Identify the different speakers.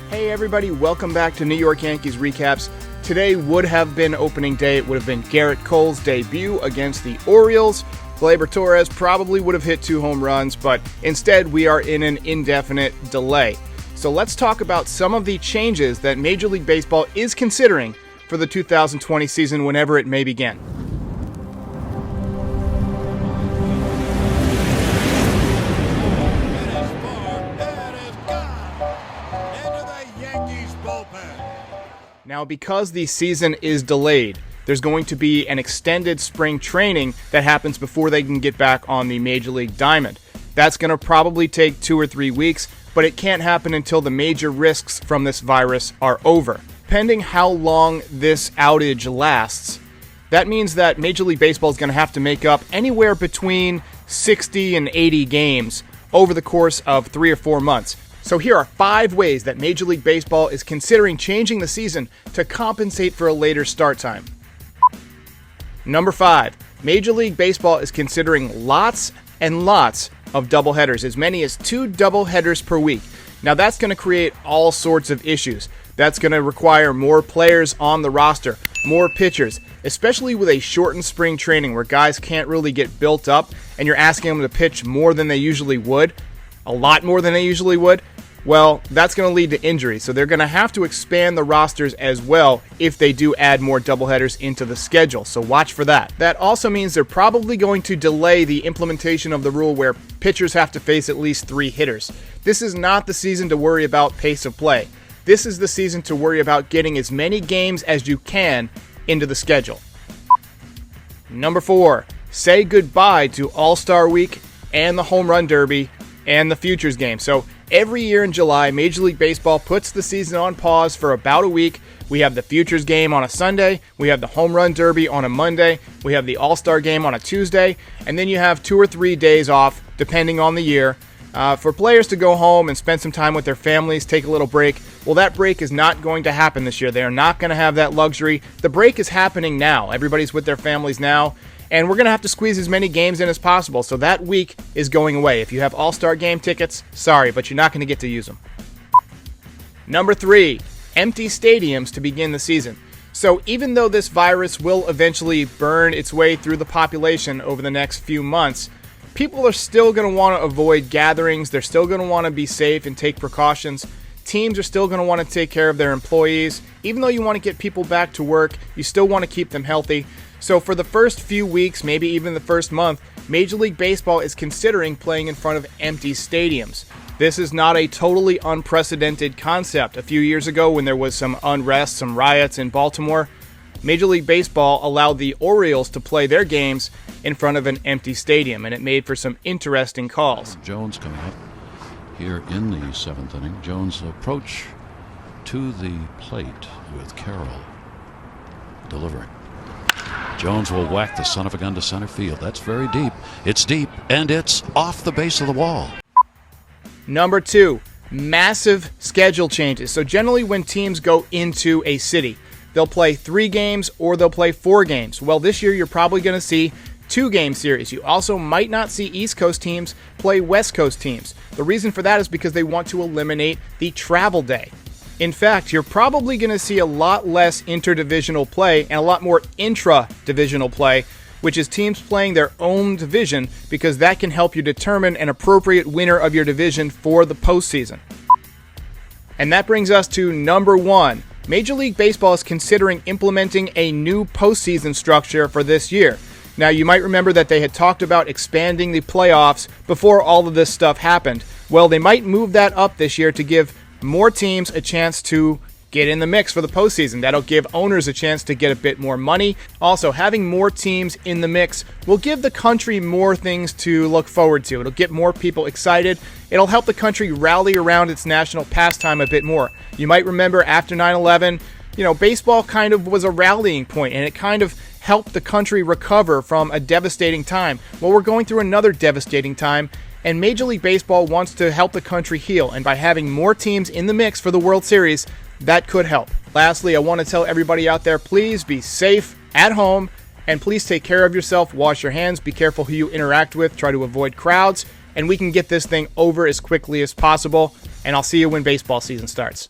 Speaker 1: Hey everybody, welcome back to New York Yankees Recaps. Today would have been opening day. It would have been Garrett Cole's debut against the Orioles. Gleyber Torres probably would have hit 2 home runs, but instead we are in an indefinite delay. So let's talk about some of the changes that Major League Baseball is considering for the 2020 season whenever it may begin. Now, because the season is delayed, there's going to be an extended spring training that happens before they can get back on the Major League diamond. That's going to probably take 2 or 3 weeks, but it can't happen until the major risks from this virus are over. Depending how long this outage lasts, that means that Major League Baseball is going to have to make up anywhere between 60 and 80 games over the course of 3 or 4 months. So here are 5 ways that Major League Baseball is considering changing the season to compensate for a later start time. Number 5, Major League Baseball is considering lots and lots of doubleheaders, as many as 2 doubleheaders per week. Now that's going to create all sorts of issues. That's going to require more players on the roster, more pitchers, especially with a shortened spring training where guys can't really get built up and you're asking them to pitch more than they usually would, a lot more than they usually would. Well, that's going to lead to injury, so they're going to have to expand the rosters as well if they do add more doubleheaders into the schedule, so watch for that. That also means they're probably going to delay the implementation of the rule where pitchers have to face at least 3 hitters. This is not the season to worry about pace of play. This is the season to worry about getting as many games as you can into the schedule. Number 4, say goodbye to AllStar Week and the Home Run Derby and the Futures game. So every year in July, Major League Baseball puts the season on pause for about a week. We have the Futures game on a Sunday, we have the Home Run Derby on a Monday, we have the All-Star game on a Tuesday, and then you have 2 or 3 days off, depending on the year, for players to go home and spend some time with their families, take a little break. Well, that break is not going to happen this year. They are not going to have that luxury. The break is happening now. Everybody's with their families now. And we're going to have to squeeze as many games in as possible, so that week is going away. If you have All-Star game tickets, sorry, but you're not going to get to use them. Number 3, empty stadiums to begin the season. So even though this virus will eventually burn its way through the population over the next few months, people are still going to want to avoid gatherings. They're still going to want to be safe and take precautions. Teams are still going to want to take care of their employees. Even though you want to get people back to work, you still want to keep them healthy. So for the first few weeks, maybe even the first month, Major League Baseball is considering playing in front of empty stadiums. This is not a totally unprecedented concept. A few years ago when there was some unrest, some riots in Baltimore, Major League Baseball allowed the Orioles to play their games in front of an empty stadium, and it made for some interesting calls.
Speaker 2: Jones coming up here in the 7th inning. Jones' approach to the plate with Carroll delivering. Jones will whack the son of a gun to center field. That's very deep. It's deep, and it's off the base of the wall.
Speaker 1: Number 2, massive schedule changes. So generally when teams go into a city, they'll play 3 games or they'll play 4 games. Well, this year you're probably going to see 2-game series. You also might not see East Coast teams play West Coast teams. The reason for that is because they want to eliminate the travel day. In fact, you're probably going to see a lot less interdivisional play and a lot more intra-divisional play, which is teams playing their own division, because that can help you determine an appropriate winner of your division for the postseason. And that brings us to number 1. Major League Baseball is considering implementing a new postseason structure for this year. Now, you might remember that they had talked about expanding the playoffs before all of this stuff happened. Well, they might move that up this year to give more teams a chance to get in the mix for the postseason. That'll give owners a chance to get a bit more money. Also, having more teams in the mix will give the country more things to look forward to. It'll get more people excited. It'll help the country rally around its national pastime a bit more. You might remember after 9/11, baseball kind of was a rallying point, and it kind of helped the country recover from a devastating time. Well, we're going through another devastating time, and Major League Baseball wants to help the country heal, and by having more teams in the mix for the World Series, that could help. Lastly, I want to tell everybody out there, please be safe at home, and please take care of yourself. Wash your hands, be careful who you interact with, try to avoid crowds, and we can get this thing over as quickly as possible, and I'll see you when baseball season starts.